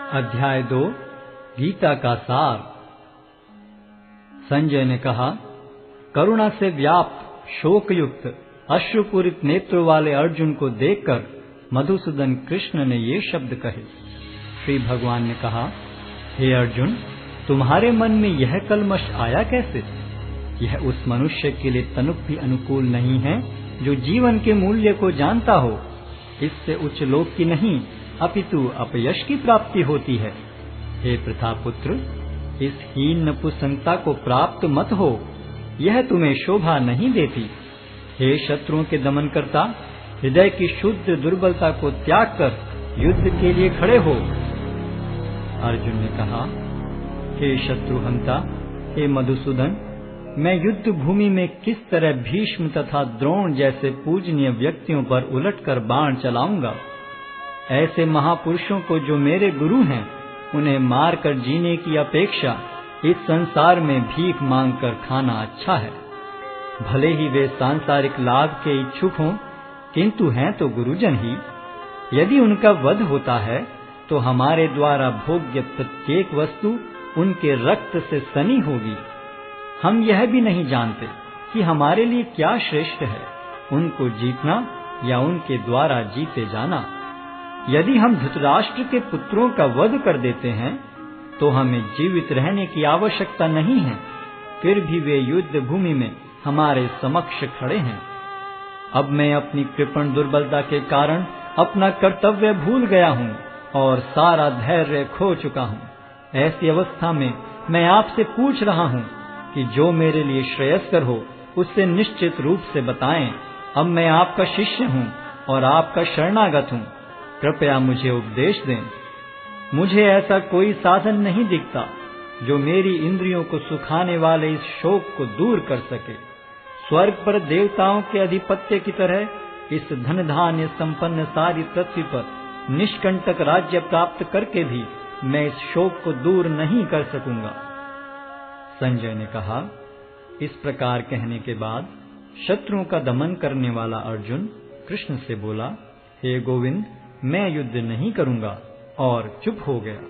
अध्याय 2 गीता का सार। संजय ने कहा, करुणा से व्याप्त शोकयुक्त अश्रुपूरित नेत्रों वाले अर्जुन को देखकर मधुसूदन कृष्ण ने ये शब्द कहे। श्री भगवान ने कहा, हे अर्जुन, तुम्हारे मन में यह कलमश आया कैसे? यह उस मनुष्य के लिए तनुक भी अनुकूल नहीं है जो जीवन के मूल्य को जानता हो। इससे उच्च लोक की नहीं अपितु अपयश की प्राप्ति होती है। हे प्रतापुत्र, इस हीन नपुंसकता को प्राप्त मत हो, यह तुम्हें शोभा नहीं देती। हे शत्रुओं के दमन करता, हृदय की शुद्ध दुर्बलता को त्याग कर युद्ध के लिए खड़े हो। अर्जुन ने कहा, हे शत्रुहंता, हे मधुसूदन, मैं युद्ध भूमि में किस तरह भीष्म तथा द्रोण जैसे पूजनीय व्यक्तियों पर उलटकर बाण चलाऊंगा। ऐसे महापुरुषों को जो मेरे गुरु हैं, उन्हें मारकर जीने की अपेक्षा इस संसार में भीख मांगकर खाना अच्छा है। भले ही वे सांसारिक लाभ के इच्छुक हों, किंतु हैं तो गुरुजन ही। यदि उनका वध होता है तो हमारे द्वारा भोग्य प्रत्येक वस्तु उनके रक्त से सनी होगी। हम यह भी नहीं जानते कि हमारे लिए क्या श्रेष्ठ है, उनको जीतना या उनके द्वारा जीते जाना। यदि हम धृतराष्ट्र के पुत्रों का वध कर देते हैं तो हमें जीवित रहने की आवश्यकता नहीं है, फिर भी वे युद्ध भूमि में हमारे समक्ष खड़े हैं। अब मैं अपनी कृपण दुर्बलता के कारण अपना कर्तव्य भूल गया हूँ और सारा धैर्य खो चुका हूँ। ऐसी अवस्था में मैं आपसे पूछ रहा हूँ कि जो मेरे लिए श्रेयस्कर हो उससे निश्चित रूप से बताएं। अब मैं आपका शिष्य हूँ और आपका शरणागत हूँ, कृपया मुझे उपदेश दें। मुझे ऐसा कोई साधन नहीं दिखता जो मेरी इंद्रियों को सुखाने वाले इस शोक को दूर कर सके। स्वर्ग पर देवताओं के अधिपत्य की तरह इस धन धान्य संपन्न सारी पृथ्वी पर निष्कंटक राज्य प्राप्त करके भी मैं इस शोक को दूर नहीं कर सकूंगा। संजय ने कहा, इस प्रकार कहने के बाद शत्रुओं का दमन करने वाला अर्जुन कृष्ण से बोला, हे गोविंद, मैं युद्ध नहीं करूंगा, और चुप हो गया।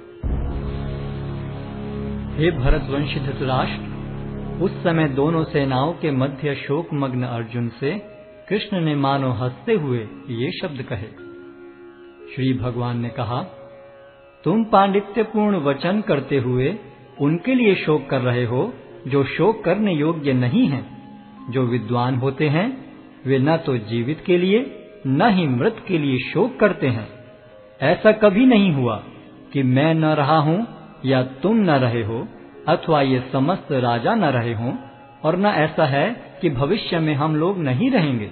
हे भरतवंशी धृतराष्ट्र, उस समय दोनों सेनाओं के मध्य शोकमग्न अर्जुन से कृष्ण ने मानो हंसते हुए ये शब्द कहे। श्री भगवान ने कहा, तुम पांडित्यपूर्ण वचन करते हुए उनके लिए शोक कर रहे हो जो शोक करने योग्य नहीं हैं। जो विद्वान होते हैं वे न तो जीवित के लिए न ही मृत के लिए शोक करते हैं। ऐसा कभी नहीं हुआ कि मैं न रहा हूं या तुम न रहे हो, अथवा ये समस्त राजा न रहे हों, और न ऐसा है कि भविष्य में हम लोग नहीं रहेंगे।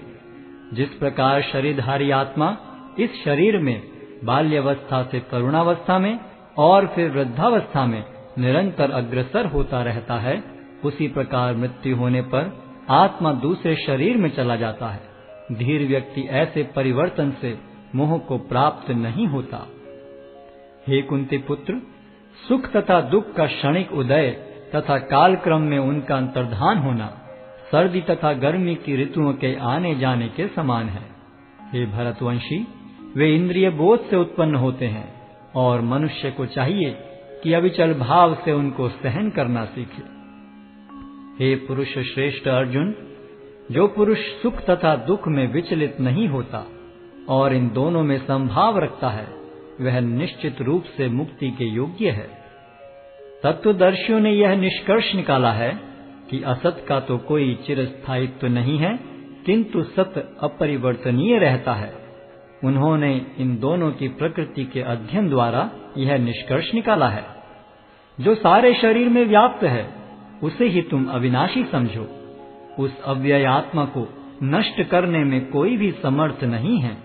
जिस प्रकार शरीरधारी आत्मा इस शरीर में बाल्यावस्था से तरुणावस्था में और फिर वृद्धावस्था में निरंतर अग्रसर होता रहता है, उसी प्रकार मृत्यु होने पर आत्मा दूसरे शरीर में चला जाता है। धीर व्यक्ति ऐसे परिवर्तन से मोह को प्राप्त नहीं होता। हे कुंती पुत्र, सुख तथा दुख का क्षणिक उदय तथा कालक्रम में उनका अंतर्धान होना सर्दी तथा गर्मी की ऋतुओं के आने जाने के समान है। हे भरतवंशी, वे इंद्रिय बोध से उत्पन्न होते हैं और मनुष्य को चाहिए कि अविचल भाव से उनको सहन करना सीखे। हे पुरुष श्रेष्ठ अर्जुन, जो पुरुष सुख तथा दुख में विचलित नहीं होता और इन दोनों में संभाव रखता है, वह निश्चित रूप से मुक्ति के योग्य है। तत्वदर्शियों ने यह निष्कर्ष निकाला है कि असत का तो कोई चिरस्थायित्व नहीं है, किंतु सत्य अपरिवर्तनीय रहता है। उन्होंने इन दोनों की प्रकृति के अध्ययन द्वारा यह निष्कर्ष निकाला है। जो सारे शरीर में व्याप्त है उसे ही तुम अविनाशी समझो। उस अव्यय आत्मा को नष्ट करने में कोई भी समर्थ नहीं है।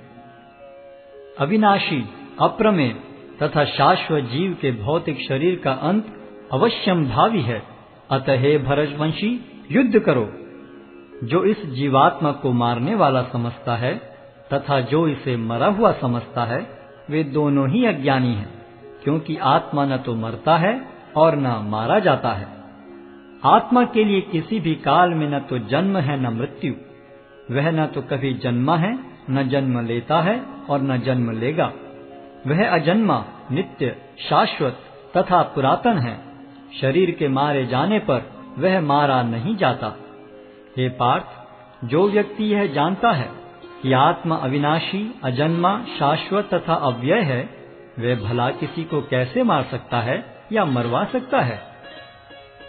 अविनाशी, अप्रमेय तथा शाश्वत जीव के भौतिक शरीर का अंत अवश्यम भावी है। अतः हे भरतवंशी, युद्ध करो। जो इस जीवात्मा को मारने वाला समझता है तथा जो इसे मरा हुआ समझता है, वे दोनों ही अज्ञानी हैं, क्योंकि आत्मा न तो मरता है और न मारा जाता है। आत्मा के लिए किसी भी काल में न तो जन्म है न मृत्यु। वह न तो कभी जन्मा है, न जन्म लेता है और न जन्म लेगा। वह अजन्मा नित्य, शाश्वत तथा पुरातन है। शरीर के मारे जाने पर वह मारा नहीं जाता। हे पार्थ, जो व्यक्ति यह जानता है कि आत्मा अविनाशी, अजन्मा, शाश्वत तथा अव्यय है, वह भला किसी को कैसे मार सकता है या मरवा सकता है?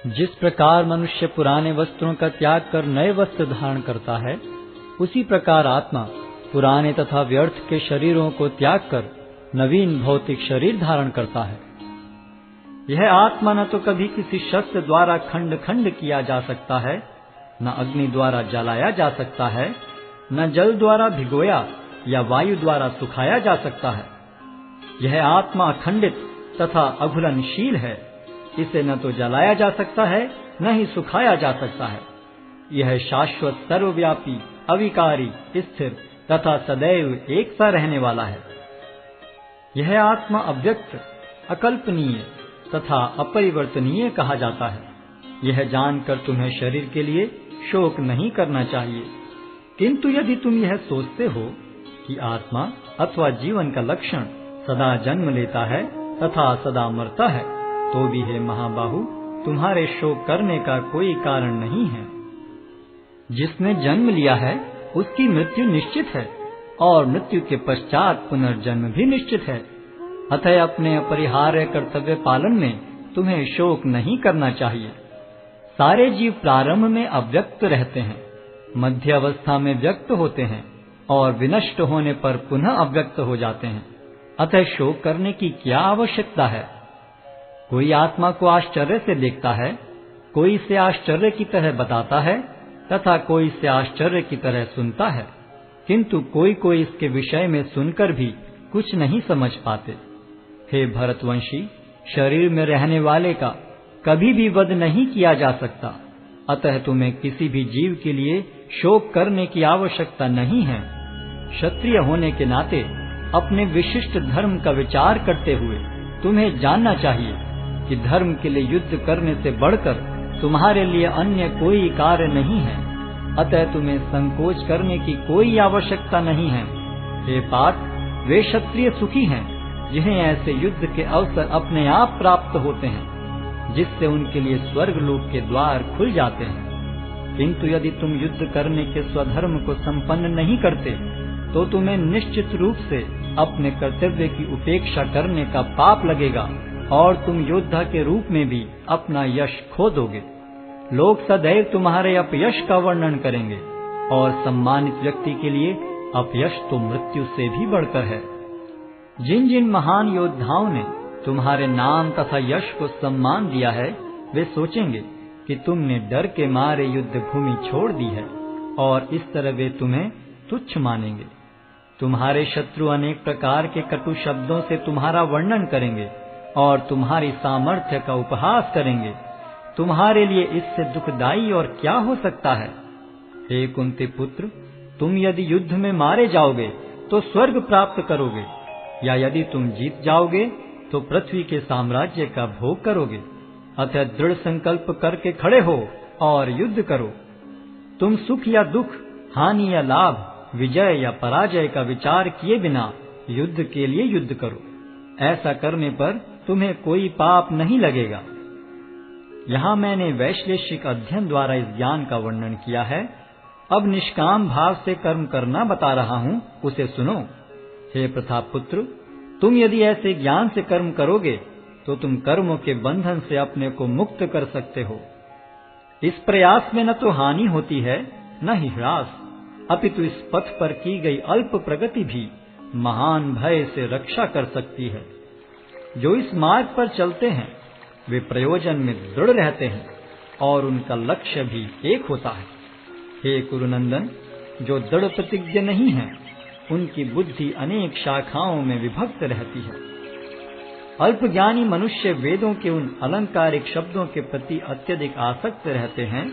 जिस प्रकार मनुष्य पुराने वस्त्रों का त्याग कर नए वस्त्र धारण करता है, उसी प्रकार आत्मा पुराने तथा व्यर्थ के शरीरों को त्याग कर नवीन भौतिक शरीर धारण करता है। यह आत्मा न तो कभी किसी शस्त्र द्वारा खंड खंड किया जा सकता है, न अग्नि द्वारा जलाया जा सकता है, न जल द्वारा भिगोया या वायु द्वारा सुखाया जा सकता है। यह आत्मा अखंडित तथा अघुलनशील है। इसे न तो जलाया जा सकता है, न ही सुखाया जा सकता है। यह शाश्वत, सर्वव्यापी, अविकारी, स्थिर तथा सदैव एक सा रहने वाला है। यह आत्मा अव्यक्त, अकल्पनीय तथा अपरिवर्तनीय कहा जाता है। यह जानकर तुम्हें शरीर के लिए शोक नहीं करना चाहिए। किंतु यदि तुम यह सोचते हो कि आत्मा अथवा जीवन का लक्षण सदा जन्म लेता है तथा सदा मरता है, तो भी हे महाबाहु, तुम्हारे शोक करने का कोई कारण नहीं है। जिसने जन्म लिया है उसकी मृत्यु निश्चित है और मृत्यु के पश्चात पुनर्जन्म भी निश्चित है। अतः अपने अपरिहार्य कर्तव्य पालन में तुम्हें शोक नहीं करना चाहिए। सारे जीव प्रारंभ में अव्यक्त रहते हैं, मध्य अवस्था में व्यक्त होते हैं और विनष्ट होने पर पुनः अव्यक्त हो जाते हैं। अतः शोक करने की क्या आवश्यकता है? कोई आत्मा को आश्चर्य से देखता है, कोई इसे आश्चर्य की तरह बताता है तथा कोई इसे आश्चर्य की तरह सुनता है, किंतु कोई कोई इसके विषय में सुनकर भी कुछ नहीं समझ पाते। हे भरतवंशी, शरीर में रहने वाले का कभी भी वध नहीं किया जा सकता। अतः तुम्हें किसी भी जीव के लिए शोक करने की आवश्यकता नहीं है। क्षत्रिय होने के नाते अपने विशिष्ट धर्म का विचार करते हुए तुम्हें जानना चाहिए कि धर्म के लिए युद्ध करने से बढ़कर तुम्हारे लिए अन्य कोई कार्य नहीं है। अतः तुम्हें संकोच करने की कोई आवश्यकता नहीं है। हे पार्थ, वे क्षत्रिय सुखी हैं जिन्हें ऐसे युद्ध के अवसर अपने आप प्राप्त होते हैं, जिससे उनके लिए स्वर्ग लोक के द्वार खुल जाते हैं। किंतु यदि तुम युद्ध करने के स्वधर्म को संपन्न नहीं करते, तो तुम्हें निश्चित रूप से अपने कर्तव्य की उपेक्षा करने का पाप लगेगा और तुम योद्धा के रूप में भी अपना यश खो दोगे। लोग सदैव तुम्हारे अपयश का वर्णन करेंगे और सम्मानित व्यक्ति के लिए अपयश तो मृत्यु से भी बढ़कर है। जिन जिन महान योद्धाओं ने तुम्हारे नाम तथा यश को सम्मान दिया है, वे सोचेंगे कि तुमने डर के मारे युद्ध भूमि छोड़ दी है और इस तरह वे तुम्हें तुच्छ मानेंगे। तुम्हारे शत्रु अनेक प्रकार के कटु शब्दों से तुम्हारा वर्णन करेंगे और तुम्हारी सामर्थ्य का उपहास करेंगे। तुम्हारे लिए इससे दुखदाई और क्या हो सकता है? हे कुंती पुत्र, तुम यदि युद्ध में मारे जाओगे तो स्वर्ग प्राप्त करोगे, या यदि तुम जीत जाओगे तो पृथ्वी के साम्राज्य का भोग करोगे। अतः दृढ़ संकल्प करके खड़े हो और युद्ध करो। तुम सुख या दुख, हानि या लाभ, विजय या पराजय का विचार किए बिना युद्ध के लिए युद्ध करो। ऐसा करने पर तुम्हें कोई पाप नहीं लगेगा। यहाँ मैंने वैश्लेषिक अध्ययन द्वारा इस ज्ञान का वर्णन किया है। अब निष्काम भाव से कर्म करना बता रहा हूँ, उसे सुनो। हे प्रतापपुत्र, तुम यदि ऐसे ज्ञान से कर्म करोगे तो तुम कर्मों के बंधन से अपने को मुक्त कर सकते हो। इस प्रयास में न तो हानि होती है न ही ह्रास, अपितु इस पथ पर की गई अल्प प्रगति भी महान भय से रक्षा कर सकती है। जो इस मार्ग पर चलते हैं वे प्रयोजन में दृढ़ रहते हैं और उनका लक्ष्य भी एक होता है। हे कुरुनंदन, जो दृढ़ प्रतिज्ञ नहीं है उनकी बुद्धि अनेक शाखाओं में विभक्त रहती है। अल्पज्ञानी मनुष्य वेदों के उन अलंकारिक शब्दों के प्रति अत्यधिक आसक्त रहते हैं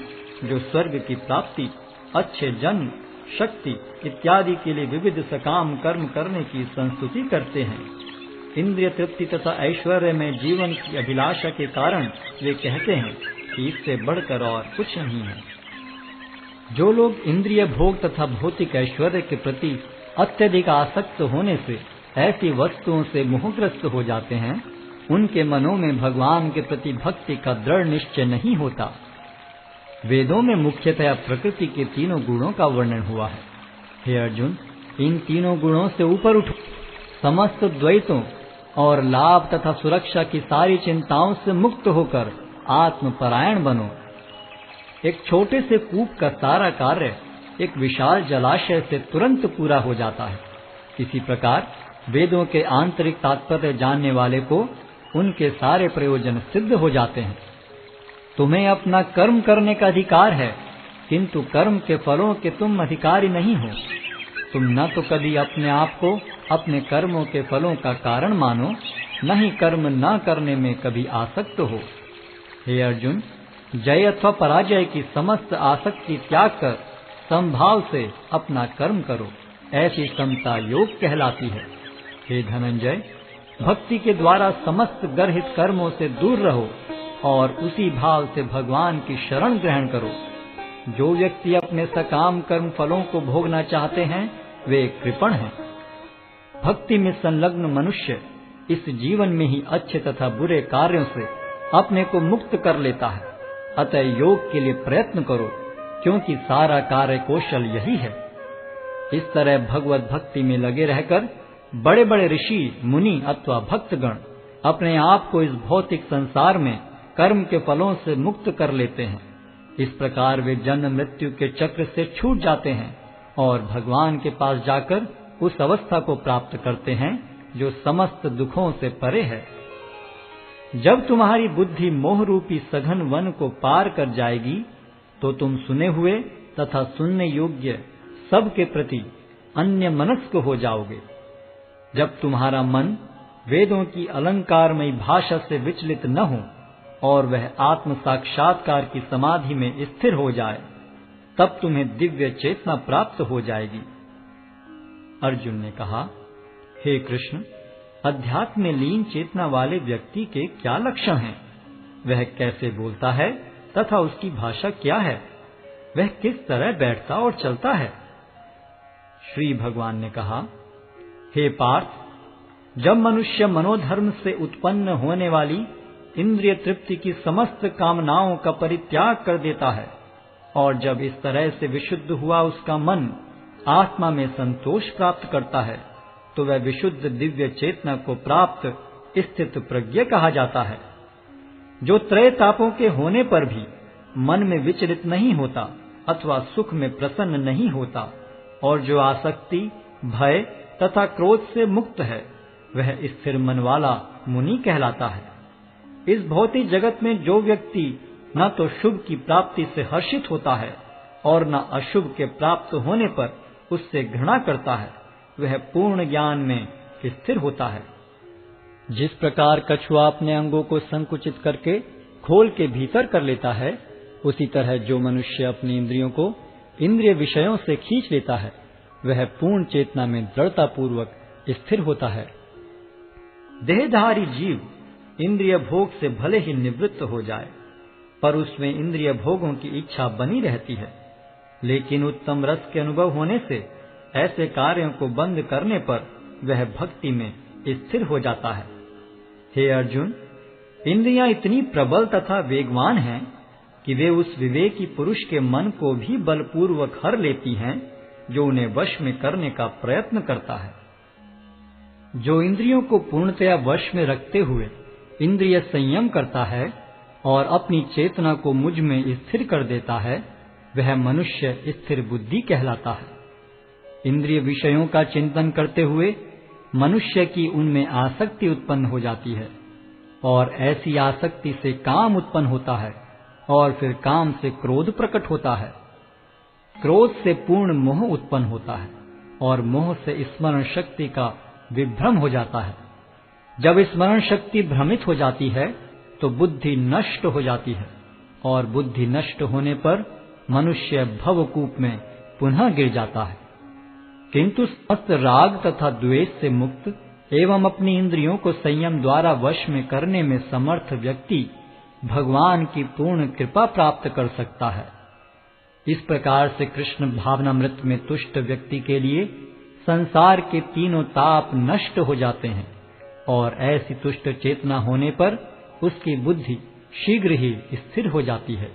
जो स्वर्ग की प्राप्ति, अच्छे जन्म, शक्ति इत्यादि के लिए विविध सकाम कर्म करने की संस्तुति करते हैं। इंद्रिय तृप्ति तथा ऐश्वर्य में जीवन की अभिलाषा के कारण वे कहते हैं कि इससे बढ़कर और कुछ नहीं है। जो लोग इंद्रिय भोग तथा भौतिक ऐश्वर्य के प्रति अत्यधिक आसक्त होने से ऐसी वस्तुओं से मोहग्रस्त हो जाते हैं, उनके मनों में भगवान के प्रति भक्ति का दृढ़ निश्चय नहीं होता। वेदों में मुख्यतः प्रकृति के तीनों गुणों का वर्णन हुआ है। हे अर्जुन, इन तीनों गुणों से ऊपर उठो, समस्त द्वैतों और लाभ तथा सुरक्षा की सारी चिंताओं से मुक्त होकर आत्मपरायण बनो। एक छोटे से कूप का सारा कार्य एक विशाल जलाशय से तुरंत पूरा हो जाता है। इसी प्रकार वेदों के आंतरिक तात्पर्य जानने वाले को उनके सारे प्रयोजन सिद्ध हो जाते हैं। तुम्हें अपना कर्म करने का अधिकार है, किंतु कर्म के फलों के तुम अधिकारी नहीं हो। तुम न तो कभी अपने आप को अपने कर्मों के फलों का कारण मानो, न ही कर्म न करने में कभी आसक्त हो। हे अर्जुन, जय अथवा पराजय की समस्त आसक्ति त्याग कर समभाव से अपना कर्म करो, ऐसी समता योग कहलाती है। हे धनंजय, भक्ति के द्वारा समस्त गर्हित कर्मों से दूर रहो और उसी भाव से भगवान की शरण ग्रहण करो। जो व्यक्ति अपने सकाम कर्म फलों को भोगना चाहते हैं, वे कृपण हैं। भक्ति में संलग्न मनुष्य इस जीवन में ही अच्छे तथा बुरे कार्यों से अपने को मुक्त कर लेता है। अतः योग के लिए प्रयत्न करो, क्योंकि सारा कार्य कौशल यही है। इस तरह भगवत भक्ति में लगे रहकर बड़े बड़े ऋषि, मुनि अथवा भक्तगण अपने आप को इस भौतिक संसार में कर्म के फलों से मुक्त कर लेते हैं। इस प्रकार वे जन्म मृत्यु के चक्र से छूट जाते हैं और भगवान के पास जाकर उस अवस्था को प्राप्त करते हैं जो समस्त दुखों से परे है। जब तुम्हारी बुद्धि मोह रूपी सघन वन को पार कर जाएगी, तो तुम सुने हुए तथा सुनने योग्य सब के प्रति अन्य मनस्क हो जाओगे। जब तुम्हारा मन वेदों की अलंकारमयी भाषा से विचलित न हो और वह आत्म साक्षात्कार की समाधि में स्थिर हो जाए, तब तुम्हें दिव्य चेतना प्राप्त हो जाएगी। अर्जुन ने कहा, हे कृष्ण, अध्यात्म में लीन चेतना वाले व्यक्ति के क्या लक्षण हैं? वह कैसे बोलता है तथा उसकी भाषा क्या है? वह किस तरह बैठता और चलता है? श्री भगवान ने कहा, हे पार्थ, जब मनुष्य मनोधर्म से उत्पन्न होने वाली इंद्रिय तृप्ति की समस्त कामनाओं का परित्याग कर देता है और जब इस तरह से विशुद्ध हुआ उसका मन आत्मा में संतोष प्राप्त करता है, तो वह विशुद्ध दिव्य चेतना को प्राप्त स्थित प्रज्ञ कहा जाता है, जो त्रय तापों के होने पर भी मन में विचलित नहीं होता अथवा सुख में प्रसन्न नहीं होता और जो आसक्ति, भय तथा क्रोध से मुक्त है, वह स्थिर मन वाला मुनि कहलाता है। इस भौतिक जगत में जो व्यक्ति न तो शुभ की प्राप्ति से हर्षित होता है और न अशुभ के प्राप्त होने पर उससे घृणा करता है, वह पूर्ण ज्ञान में स्थिर होता है। जिस प्रकार कछुआ अपने अंगों को संकुचित करके खोल के भीतर कर लेता है, उसी तरह जो मनुष्य अपनी इंद्रियों को इंद्रिय विषयों से खींच लेता है, वह पूर्ण चेतना में दृढ़ता पूर्वक स्थिर होता है। देहधारी जीव इंद्रिय भोग से भले ही निवृत्त हो जाए, पर उसमें इंद्रिय भोगों की इच्छा बनी रहती है। लेकिन उत्तम रस के अनुभव होने से ऐसे कार्यों को बंद करने पर वह भक्ति में स्थिर हो जाता है। हे अर्जुन, इंद्रियां इतनी प्रबल तथा वेगवान हैं कि वे उस विवेकी पुरुष के मन को भी बलपूर्वक हर लेती हैं, जो उन्हें वश में करने का प्रयत्न करता है। जो इंद्रियों को पूर्णतया वश में रखते हुए इंद्रिय संयम करता है और अपनी चेतना को मुझ में स्थिर कर देता है, वह मनुष्य स्थिर बुद्धि कहलाता है। इंद्रिय विषयों का चिंतन करते हुए मनुष्य की उनमें आसक्ति उत्पन्न हो जाती है और ऐसी आसक्ति से काम उत्पन्न होता है और फिर काम से क्रोध प्रकट होता है। क्रोध से पूर्ण मोह उत्पन्न होता है और मोह से स्मरण शक्ति का विभ्रम हो जाता है। जब स्मरण शक्ति भ्रमित हो जाती है तो बुद्धि नष्ट हो जाती है और बुद्धि नष्ट होने पर मनुष्य भवकूप में पुनः गिर जाता है। किंतु समस्त राग तथा द्वेष से मुक्त एवं अपनी इंद्रियों को संयम द्वारा वश में करने में समर्थ व्यक्ति भगवान की पूर्ण कृपा प्राप्त कर सकता है। इस प्रकार से कृष्ण भावनामृत में तुष्ट व्यक्ति के लिए संसार के तीनों ताप नष्ट हो जाते हैं और ऐसी तुष्ट चेतना होने पर उसकी बुद्धि शीघ्र ही स्थिर हो जाती है।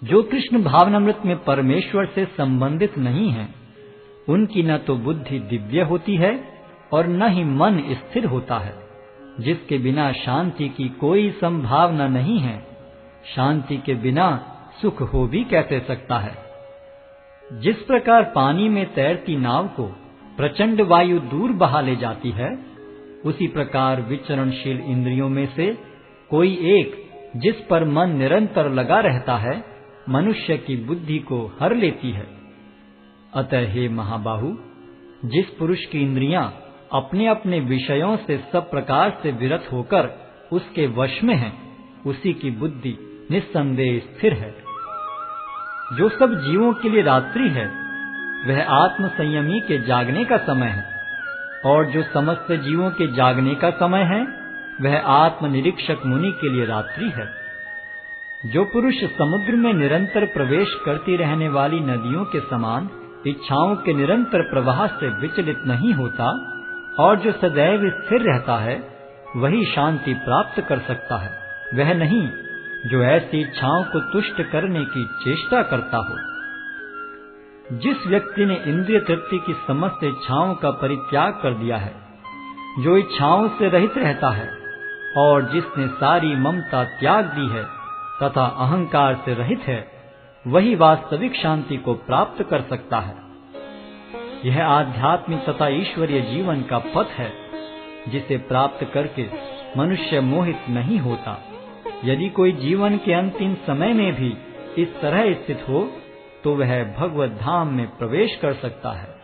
जो कृष्ण भावनामृत में परमेश्वर से संबंधित नहीं है, उनकी न तो बुद्धि दिव्य होती है और न ही मन स्थिर होता है। जिसके बिना शांति की कोई संभावना नहीं है, शांति के बिना सुख हो भी कैसे सकता है। जिस प्रकार पानी में तैरती नाव को प्रचंड वायु दूर बहा ले जाती है, उसी प्रकार विचरणशील इंद्रियों में से कोई एक जिस पर मन निरंतर लगा रहता है, मनुष्य की बुद्धि को हर लेती है। अतः हे महाबाहु, जिस पुरुष की इंद्रियां अपने अपने विषयों से सब प्रकार से विरत होकर उसके वश में हैं, उसी की बुद्धि निस्संदेह स्थिर है। जो सब जीवों के लिए रात्रि है, वह आत्म संयमी के जागने का समय है, और जो समस्त जीवों के जागने का समय है, वह आत्म निरीक्षक मुनि के लिए रात्रि है। जो पुरुष समुद्र में निरंतर प्रवेश करती रहने वाली नदियों के समान इच्छाओं के निरंतर प्रवाह से विचलित नहीं होता और जो सदैव स्थिर रहता है, वही शांति प्राप्त कर सकता है। वह नहीं जो ऐसी इच्छाओं को तुष्ट करने की चेष्टा करता हो। जिस व्यक्ति ने इंद्रिय तृप्ति की समस्त इच्छाओं का परित्याग कर दिया है, जो इच्छाओं से रहित रहता है और जिसने सारी ममता त्याग दी है तथा अहंकार से रहित है, वही वास्तविक शांति को प्राप्त कर सकता है। यह आध्यात्मिक तथा ईश्वरीय जीवन का पथ है, जिसे प्राप्त करके मनुष्य मोहित नहीं होता। यदि कोई जीवन के अंतिम समय में भी इस तरह स्थित हो, तो वह भगवत धाम में प्रवेश कर सकता है।